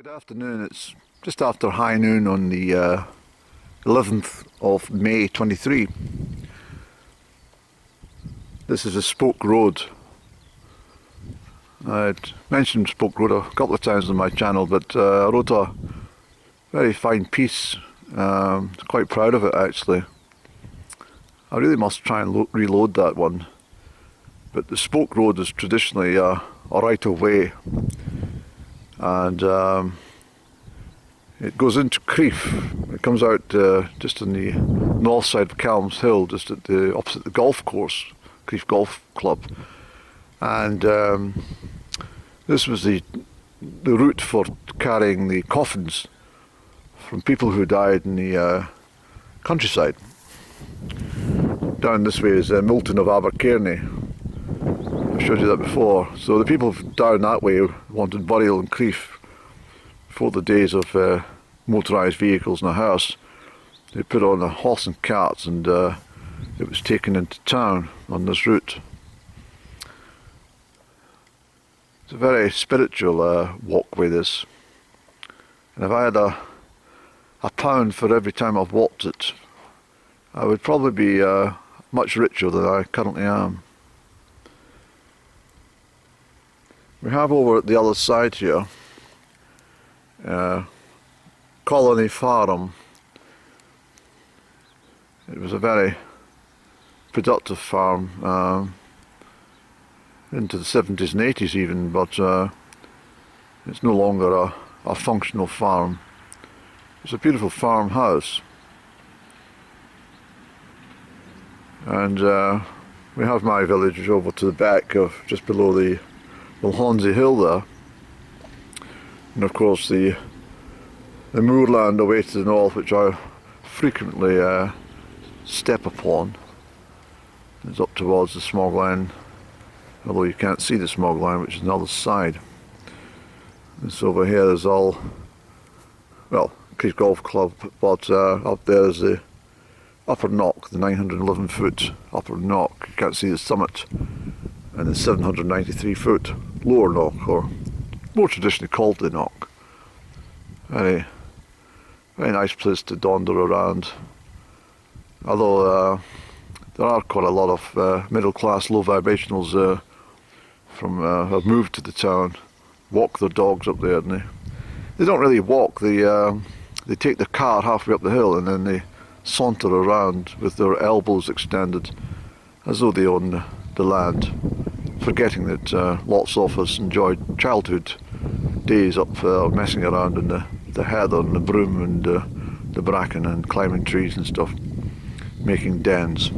Good afternoon. It's just after high noon on the 11th of May 23. This is a Spoke Road. I'd mentioned Spoke Road a couple of times on my channel, but I wrote a very fine piece. Quite proud of it actually. I really must try and reload that one. But the Spoke Road is traditionally a right of way, and it goes into Crieff. It comes out just on the north side of Calms Hill, just at the opposite the golf course, Crieff Golf Club. And this was the route for carrying the coffins from people who died in the countryside. Down this way is Milton of Abercairney. I showed you that before. So the people down that way wanted burial in Crieff before the days of motorised vehicles in a hearse. They put on a horse and carts, and it was taken into town on this route. It's a very spiritual walkway, this. And if I had a pound for every time I've walked it, I would probably be much richer than I currently am. We have over at the other side here Colony Farm. It was a very productive farm into the 70s and 80s even, but it's no longer a functional farm. It's a beautiful farmhouse, and we have my village over to the back of just below the Hornsey Hill there, and of course the moorland away to the north, which I frequently step upon. It's up towards the smog line, although you can't see the smog line, which is on the other side. This over here is all, well, Crieff Golf Club, but up there is the upper knock, the 911 foot upper knock. You can't see the summit, and the 793 foot lower knock, or more traditionally called the knock. Very nice place to wander around, although there are quite a lot of middle class low vibrationals have moved to the town, walk their dogs up there, and they don't really walk, they take the car halfway up the hill and then they saunter around with their elbows extended as though they own the land, forgetting that lots of us enjoyed childhood days up messing around in the heather and the broom and the bracken and climbing trees and stuff, making dens.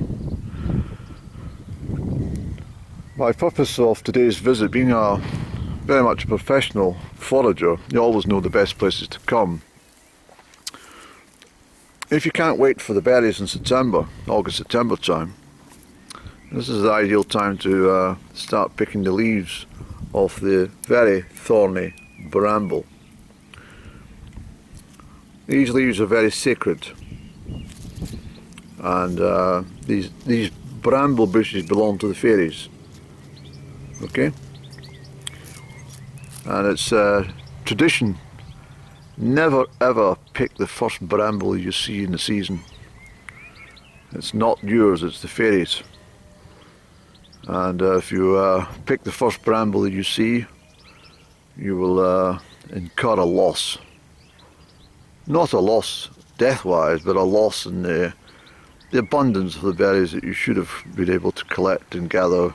My purpose of today's visit, being very much a professional forager, you always know the best places to come. If you can't wait for the berries in September, August-September time, this is the ideal time to start picking the leaves off the very thorny bramble. These leaves are very sacred, and these bramble bushes belong to the fairies. Okay? And it's tradition, never ever pick the first bramble you see in the season. It's not yours, it's the fairies. And if you pick the first bramble that you see, you will incur a loss. Not a loss death-wise, but a loss in the abundance of the berries that you should have been able to collect and gather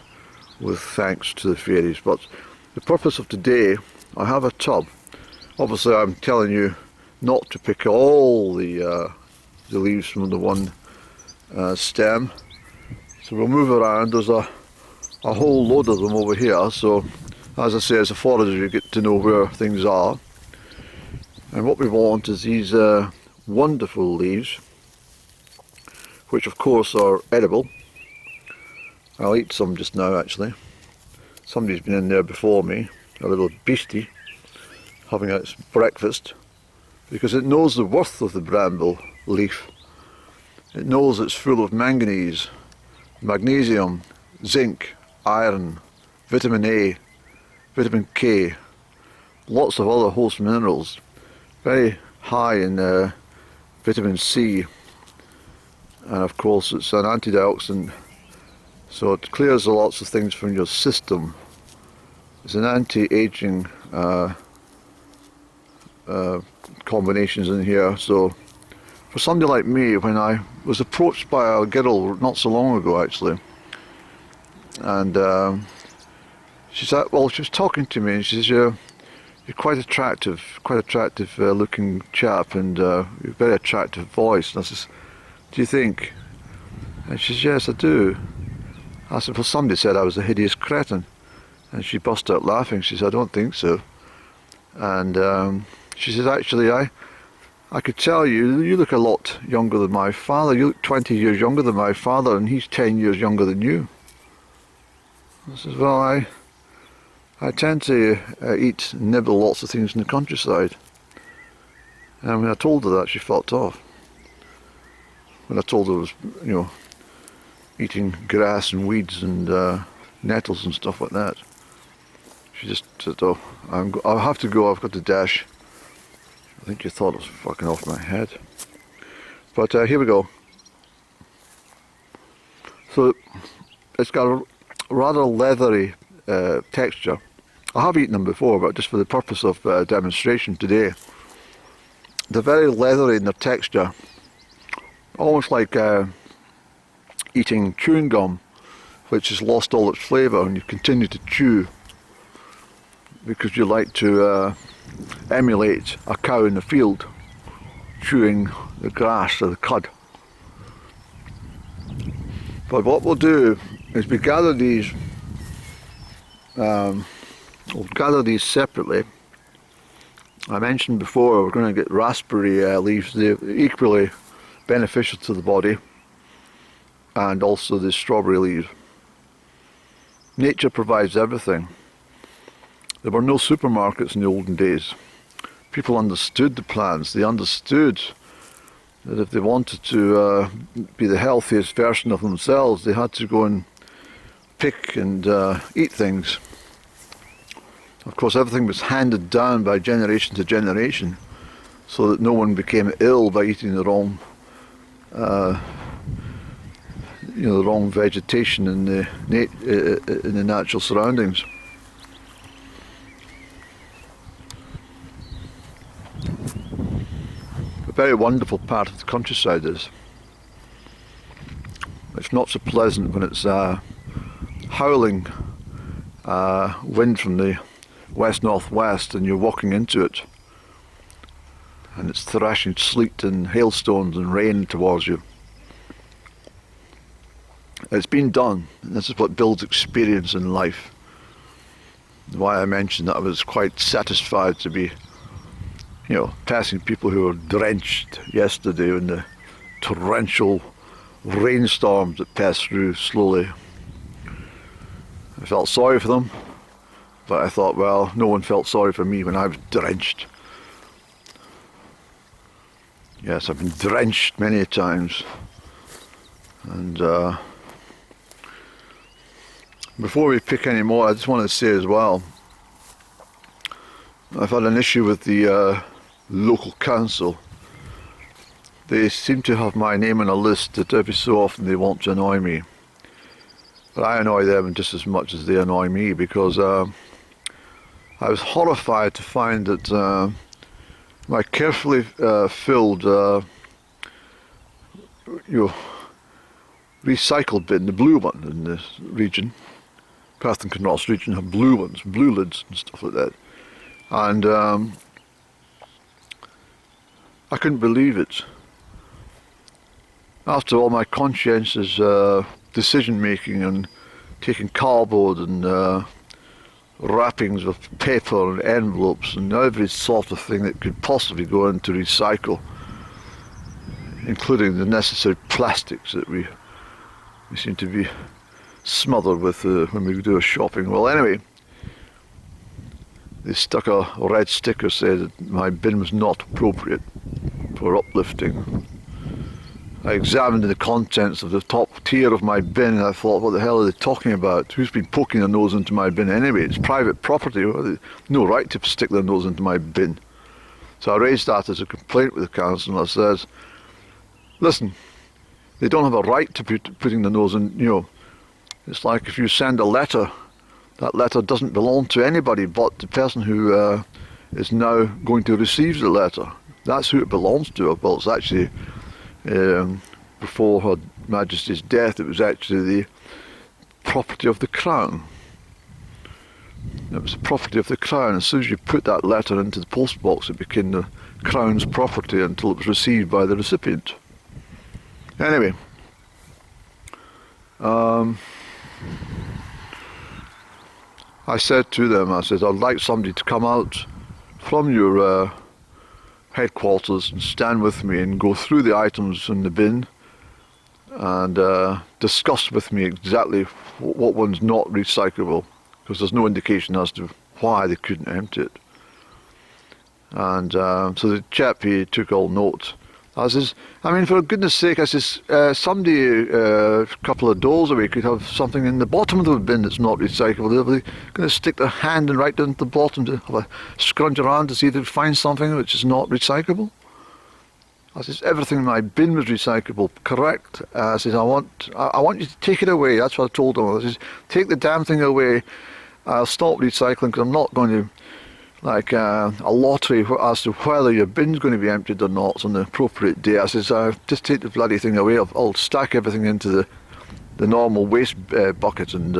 with thanks to the fairies. But the purpose of today, I have a tub. Obviously I'm telling you not to pick all the leaves from the one stem. So we'll move around. There's a whole load of them over here, so as I say, as a forager you get to know where things are. And what we want is these wonderful leaves, which of course are edible. I'll eat some just now actually. Somebody's been in there before me, a little beastie, having its breakfast, because it knows the worth of the bramble leaf. It knows it's full of manganese, magnesium, zinc, iron, vitamin A, vitamin K, lots of other host minerals, very high in vitamin C, and of course it's an antioxidant, so it clears lots of things from your system. It's an anti-aging combinations in here. So for somebody like me, when I was approached by a girl not so long ago actually, and she said, well, she was talking to me and she says, you're quite attractive looking chap, and you've a very attractive voice. And I says, do you think? And she says, yes, I do. I said, well, somebody said I was a hideous cretin. And she burst out laughing. She said, I don't think so. And she says, actually, I could tell you look a lot younger than my father. You look 20 years younger than my father, and he's 10 years younger than you. I says, well, I tend to eat and nibble lots of things in the countryside. And when I told her that, she fucked off. When I told her I was, you know, eating grass and weeds and nettles and stuff like that, she just said, oh, I'll have to go, I've got to dash. I think she thought it was fucking off my head. But here we go. So it's got a rather leathery texture. I have eaten them before, but just for the purpose of demonstration today. They're very leathery in their texture, almost like eating chewing gum, which has lost all its flavour, and you continue to chew because you like to emulate a cow in the field chewing the grass or the cud. But what we'll do is we gather these. We'll gather these separately. I mentioned before we're going to get raspberry leaves. They're equally beneficial to the body, and also the strawberry leaves. Nature provides everything. There were no supermarkets in the olden days. People understood the plants. They understood that if they wanted to be the healthiest version of themselves, they had to go and pick and eat things. Of course, everything was handed down by generation to generation, so that no one became ill by eating the wrong, the wrong vegetation in the natural surroundings. A very wonderful part of the countryside is. It's not so pleasant when it's howling wind from the west-northwest and you're walking into it and it's thrashing sleet and hailstones and rain towards you. It's been done, and this is what builds experience in life. Why I mentioned that I was quite satisfied to be, passing people who were drenched yesterday in the torrential rainstorms that passed through slowly. I felt sorry for them, but I thought, well, no one felt sorry for me when I was drenched. Yes, I've been drenched many times. And before we pick any more, I just want to say as well, I've had an issue with the local council. They seem to have my name on a list that every so often they want to annoy me. But I annoy them just as much as they annoy me, because I was horrified to find that my carefully filled recycled bin, the blue one in this region, Perth and Kinross region, have blue ones, blue lids and stuff like that. And I couldn't believe it. After all my conscientious decision making and taking cardboard and wrappings of paper and envelopes and every sort of thing that could possibly go into recycle, including the necessary plastics that we seem to be smothered with when we do a shopping. Well, anyway, they stuck a red sticker saying that my bin was not appropriate for uplifting. I examined the contents of the top tier of my bin, and I thought, what the hell are they talking about? Who's been poking their nose into my bin anyway? It's private property. No right to stick their nose into my bin. So I raised that as a complaint with the council, and I says, listen, they don't have a right to putting the nose in, you know. It's like if you send a letter, that letter doesn't belong to anybody but the person who is now going to receive the letter. That's who it belongs to. Well, it's actually, before Her Majesty's death, it was actually the property of the Crown. It was the property of the Crown. As soon as you put that letter into the post box, it became the Crown's property until it was received by the recipient. Anyway, I said to them, I said, I'd like somebody to come out from your headquarters and stand with me and go through the items in the bin and discuss with me exactly what one's not recyclable, because there's no indication as to why they couldn't empty it. And so the chap, he took all note. I says, I mean, for goodness sake, I says, somebody a couple of doors away could have something in the bottom of the bin that's not recyclable. They're going to stick their hand and right down to the bottom to have a scrunch around to see if they find something which is not recyclable. I says, everything in my bin was recyclable, correct? I says, I want you to take it away. That's what I told them. I says, take the damn thing away. I'll stop recycling because I'm not going to, like a lottery as to whether your bin's going to be emptied or not on the appropriate day. I says, just take the bloody thing away. I'll stack everything into the normal waste bucket, and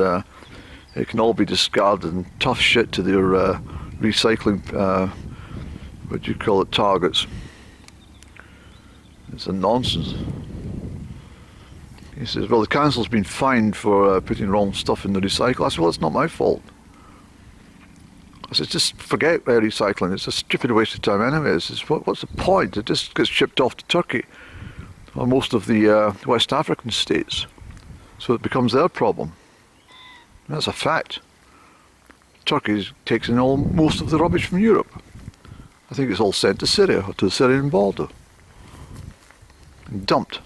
it can all be discarded and tough shit to their recycling, what do you call it, targets. It's a nonsense. He says, well, the council's been fined for putting wrong stuff in the recycle. I said, well, it's not my fault. I said, just forget recycling. It's a stupid waste of time anyway. I says, what's the point? It just gets shipped off to Turkey or most of the West African states. So it becomes their problem. And that's a fact. Turkey takes in most of the rubbish from Europe. I think it's all sent to Syria or to the Syrian border and dumped.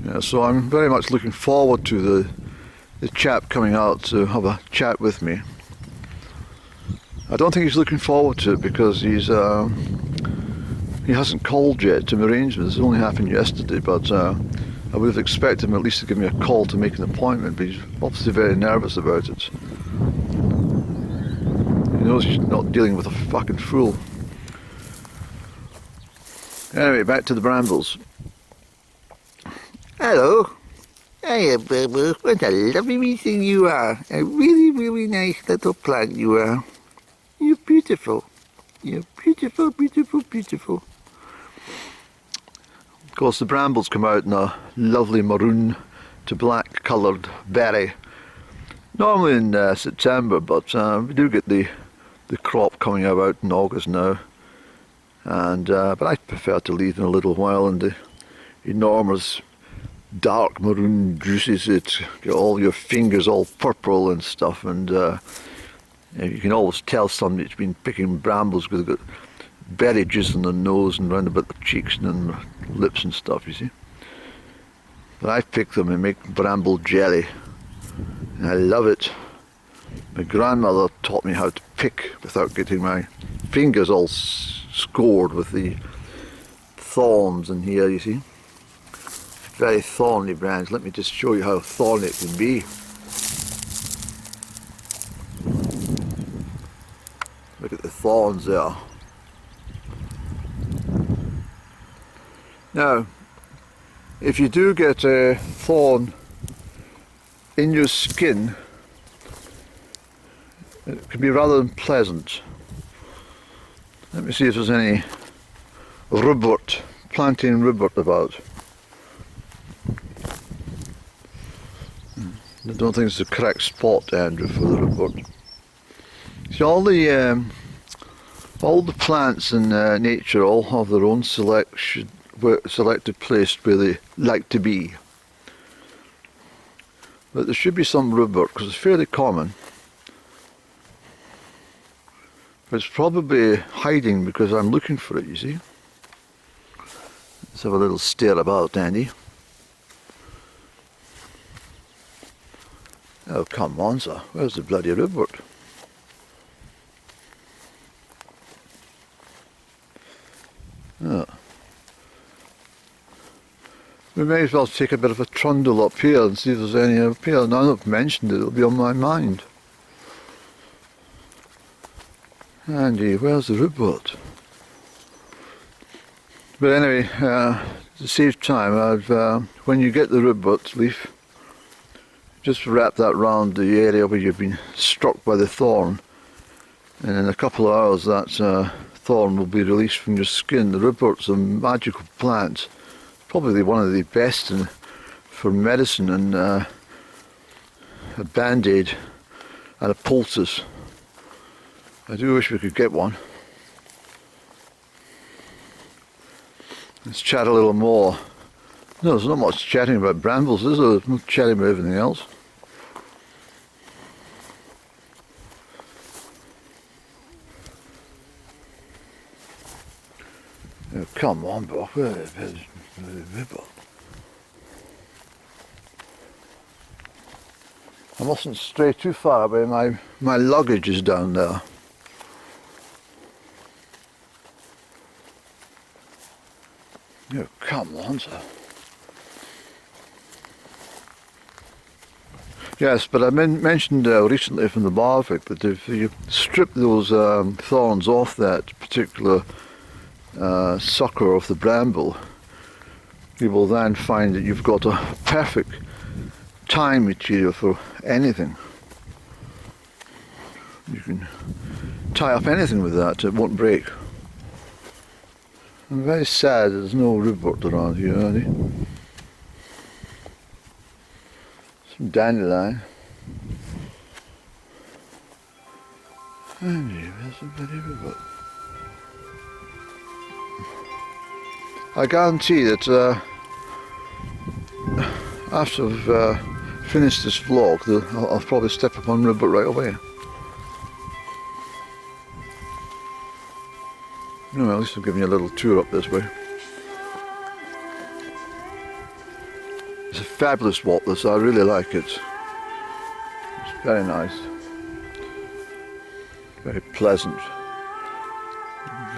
Yeah, so I'm very much looking forward to the chap coming out to have a chat with me. I don't think he's looking forward to it because he hasn't called yet to arrangements. It only happened yesterday, but I would have expected him at least to give me a call to make an appointment, but he's obviously very nervous about it. He knows he's not dealing with a fucking fool. Anyway, back to the Brambles. Hello. Hiya, Bramble. What a lovely wee thing you are. A really, really nice little plant you are. You're beautiful. You're beautiful, beautiful, beautiful. Of course, the Brambles come out in a lovely maroon to black coloured berry. Normally in September, but we do get the crop coming out in August now. And but I prefer to leave in a little while, and the enormous dark maroon juices, it get all your fingers all purple and stuff, and you can always tell somebody that's been picking brambles because they've got berry juice on their nose and round about their cheeks and their lips and stuff, you see. But I pick them and make bramble jelly, and I love it. My grandmother taught me how to pick without getting my fingers all scored with the thorns in here, you see. Very thorny branch. Let me just show you how thorny it can be. Look at the thorns there. Now, if you do get a thorn in your skin, it can be rather unpleasant. Let me see if there's any rhubarb, plantain rhubarb about. I don't think it's the correct spot, Andrew, for the rhubarb. See, all the plants in nature all have their own selected place where they like to be. But there should be some rhubarb because it's fairly common. It's probably hiding because I'm looking for it, you see. Let's have a little stare about, Andy. Oh, come on, sir. Where's the bloody ribwort? Oh. We may as well take a bit of a trundle up here and see if there's any up here. Now that I've mentioned it, it'll be on my mind. Andy, where's the ribwort? But anyway, to save time, when you get the ribwort leaf, just wrap that round the area where you've been struck by the thorn, and in a couple of hours that thorn will be released from your skin. The ribwort's a magical plant, probably one of the best for medicine and a band-aid and a poultice. I do wish we could get one. Let's chat a little more. No, there's not much chatting about brambles, is there? There's no chatting about everything else. Oh, come on, Bob. Where's the river? I mustn't stray too far away. My luggage is down there. Oh, come on, sir. Yes, but I mentioned recently from the Barvik that if you strip those thorns off that particular sucker of the bramble, you will then find that you've got a perfect time material for anything. You can tie up anything with that, it won't break. I'm very sad there's no ribwort around here, Andy. Some dandelion. Andy, where's the bloody ribwort? I guarantee that after I've finished this vlog, I'll probably step upon ribwort right away. No, at least I've given you a little tour up this way. It's a fabulous walk this, I really like it. It's very nice. Very pleasant.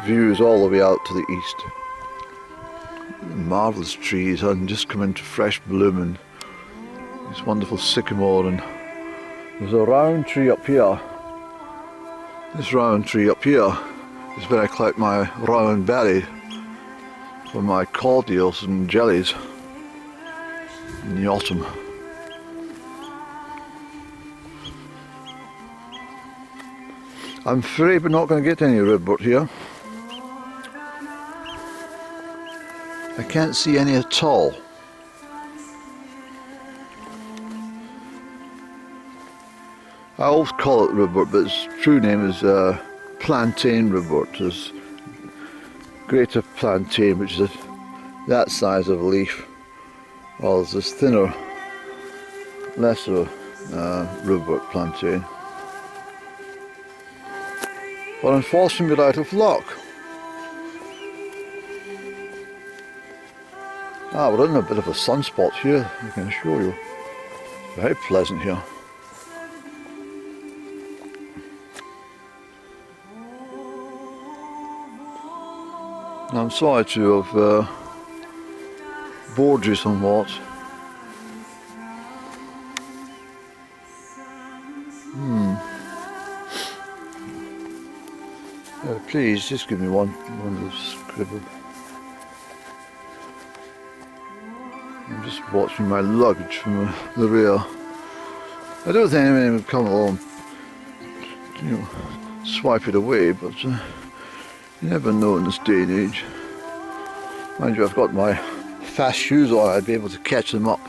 Views all the way out to the east. Marvellous trees and just come into fresh bloom, and this wonderful sycamore, and there's a round tree up here. This round tree up here is where I collect my round berry for my cordials and jellies in the autumn. I'm afraid we're not going to get any ribwort here. I can't see any at all. I always call it ribwort, but its true name is plantain ribwort. There's greater plantain, which is that size of a leaf, while there's this thinner, lesser ribwort plantain. But unfortunately we're out of luck. We're in a bit of a sunspot here, I can assure you. Very pleasant here. I'm sorry to have bored you somewhat. Please, just give me one little scribble. I'm just watching my luggage from the rear. I don't think anyone would come along, swipe it away, but you never know in this day and age. Mind you, I've got my fast shoes on, I'd be able to catch them up.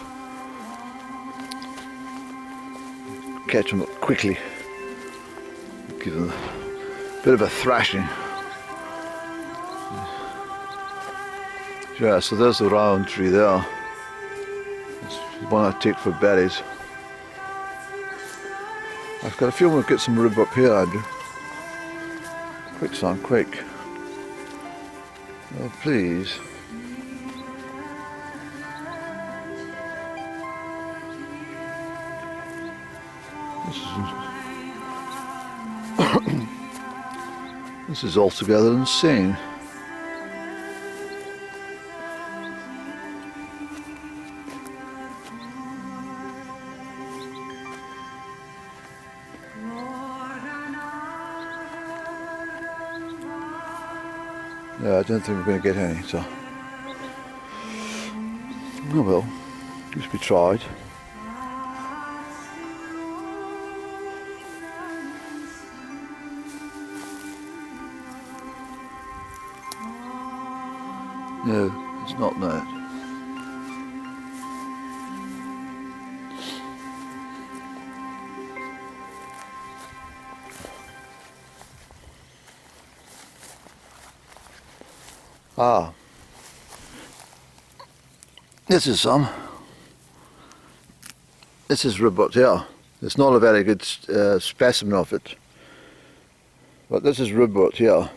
Catch them up quickly. Give them a bit of a thrashing. Yeah, so there's the round tree there. It's the one I take for berries. I've got a feeling we'll get some rib up here, Andrew. Quick, son, quick. Oh, please. This is altogether insane. Yeah, I don't think we're going to get any, so. Oh well, at least we tried. No, it's not that. Ah, this is some. This is ribbot here. It's not a very good specimen of it, but this is ribbot here.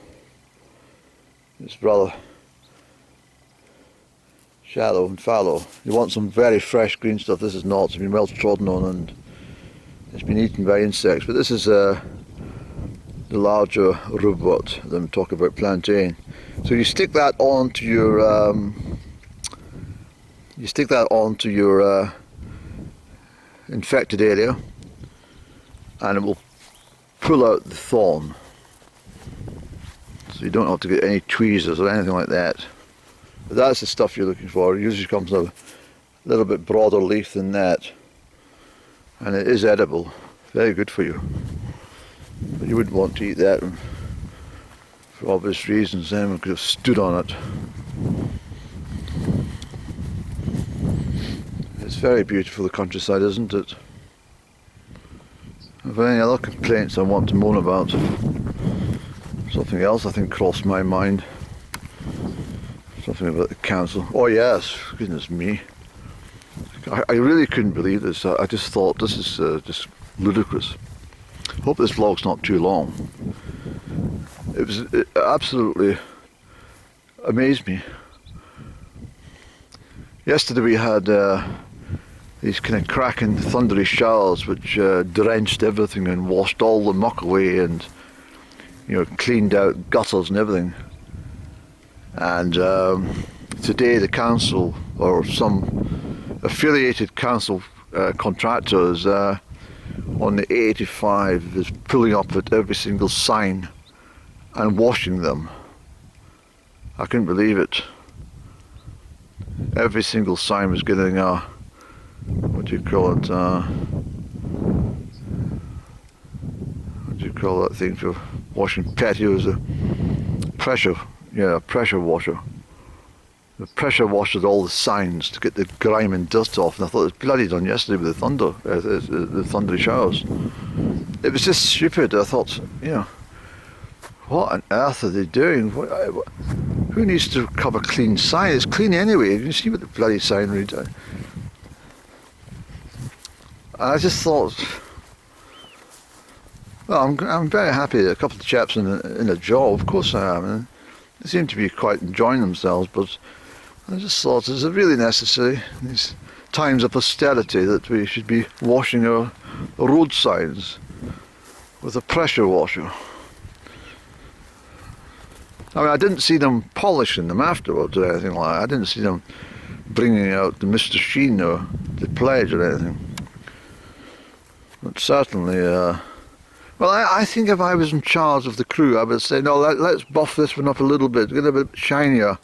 It's rather shallow and fallow. You want some very fresh green stuff. This is not. It's been well trodden on and it's been eaten by insects. But this is the larger ribbot that I'm talking about, plantain. So you stick that onto your infected area, and it will pull out the thorn. So you don't have to get any tweezers or anything like that. But that's the stuff you're looking for. It usually comes in a little bit broader leaf than that, and it is edible. Very good for you. But you wouldn't want to eat that for obvious reasons. Then we could have stood on it. It's very beautiful, the countryside, isn't it? Have any other complaints I want to moan about? Something else I think crossed my mind. Something about the council. Oh yes, goodness me. I really couldn't believe this. I just thought this is just ludicrous. Hope this vlog's not too long. It absolutely amazed me. Yesterday we had these kind of cracking thundery showers which drenched everything and washed all the muck away and, you know, cleaned out gutters and everything. And today the council, or some affiliated council contractors on the A85 is pulling up at every single sign and washing them. I couldn't believe it. Every single sign was getting a, what do you call it, what do you call that thing for washing patios? A pressure, yeah, a pressure washer. The pressure washes all the signs to get the grime and dust off, and I thought it was bloody done yesterday with the thunder, the thundery showers. It was just stupid. I thought, you know, what on earth are they doing? Who needs to have a clean sign? It's clean anyway. You can see what the bloody sign reads. And I just thought, well, I'm very happy that a couple of chaps in a job. Of course I am. And they seem to be quite enjoying themselves, but I just thought, is it really necessary in these times of austerity that we should be washing our road signs with a pressure washer? I mean, I didn't see them polishing them afterwards or anything like that. I didn't see them bringing out the Mr. Sheen or the Pledge or anything. But certainly, well, I think if I was in charge of the crew, I would say, no, let's buff this one up a little bit, get it a bit shinier.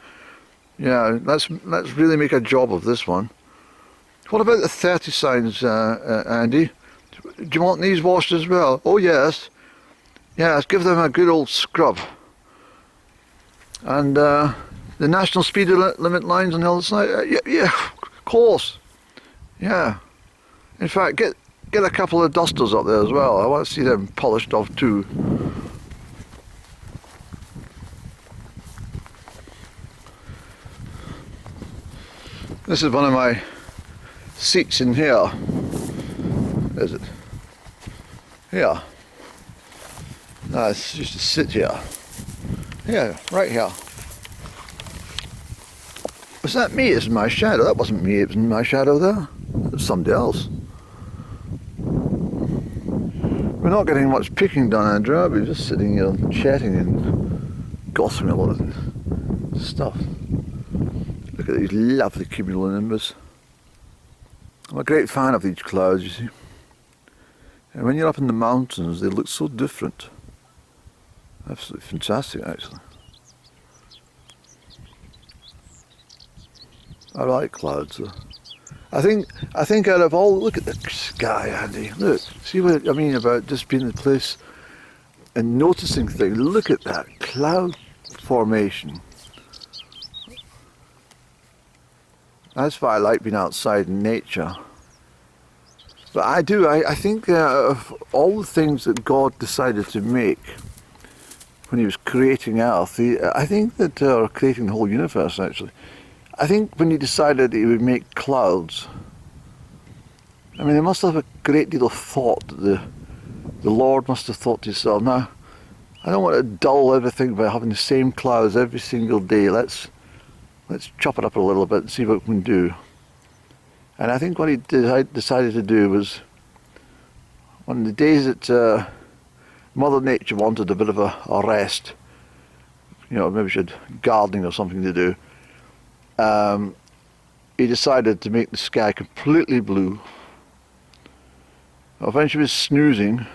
Yeah, let's really make a job of this one. What about the 30 signs, Andy? Do you want these washed as well? Oh yes. Yes, give them a good old scrub. And the national speed limit lines on the other side, yeah, of course. Yeah. In fact, get a couple of dusters up there as well. I want to see them polished off too. This is one of my seats in here. Is it? Here. No, it's used to sit here. Yeah, right here. Was that me? It's my shadow. That wasn't me, it was my shadow there. It was somebody else. We're not getting much picking done, Andrew. We're just sitting here chatting and gossiping a lot of stuff. Look at these lovely cumulonimbus. I'm a great fan of these clouds, you see. And when you're up in the mountains, they look so different. Absolutely fantastic, actually. I like clouds, though. I think out of all, look at the sky, Andy. Look, see what I mean about just being in the place and noticing things. Look at that cloud formation. That's why I like being outside in nature. But I think of all the things that God decided to make when he was creating Earth, I think that, or creating the whole universe actually, I think when he decided he would make clouds, I mean, they must have a great deal of thought. The Lord must have thought to himself, now, I don't want to dull everything by having the same clouds every single day. Let's chop it up a little bit and see what we can do. And I think what he decided to do was, on the days that Mother Nature wanted a bit of a rest, you know, maybe she had gardening or something to do, he decided to make the sky completely blue. Well, when she was snoozing,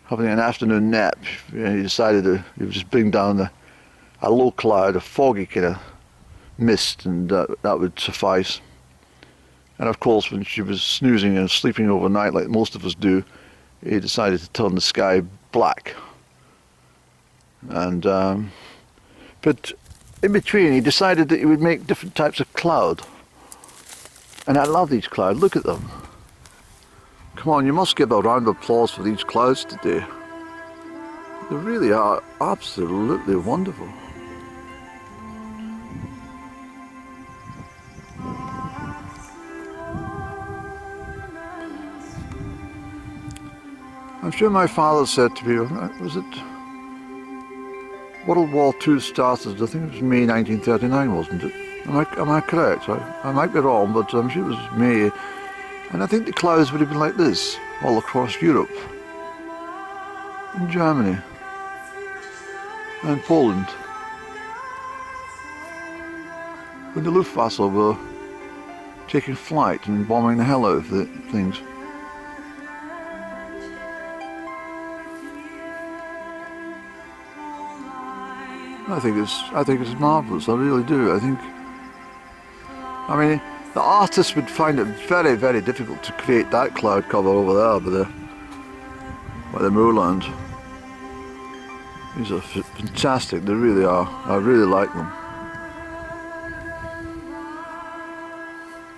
having an afternoon nap, he decided he would just bring down a low cloud, a foggy kind of mist, and that would suffice. And of course, when she was snoozing and sleeping overnight, like most of us do, he decided to turn the sky black. And but in between, he decided that he would make different types of cloud. And I love these clouds. Look at them. Come on, you must give a round of applause for these clouds today. They really are absolutely wonderful. I'm sure my father said to me, was it World War II started, I think it was May 1939, wasn't it? Am I correct? I might be wrong, but I'm sure it was May. And I think the clouds would have been like this, all across Europe, and Germany, and Poland. When the Luftwaffe were taking flight and bombing the hell out of the things. I think it's marvellous, I really do. I mean, the artists would find it very, very difficult to create that cloud cover over there by the moorland. These are fantastic, they really are. I really like them.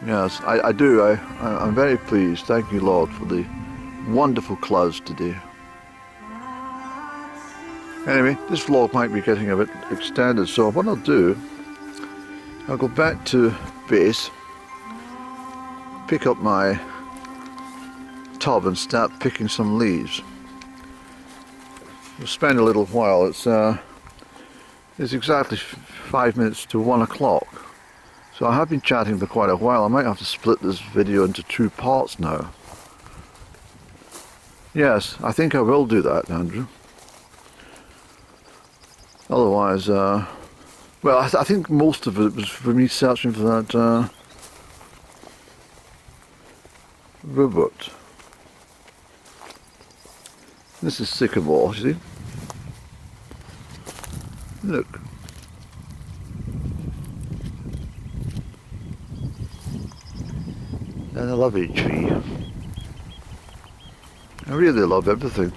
Yes, I do. I'm very pleased. Thank you, Lord, for the wonderful clouds today. Anyway, this vlog might be getting a bit extended, so what I'll do, I'll go back to base, pick up my tub and start picking some leaves. We'll spend a little while. It's exactly 5 minutes to 1 o'clock. So I have been chatting for quite a while. I might have to split this video into 2 parts now. Yes, I think I will do that, Andrew. Otherwise, well, I think most of it was for me searching for that robot. This is sycamore, you see? Look. And I love each tree. I really love everything.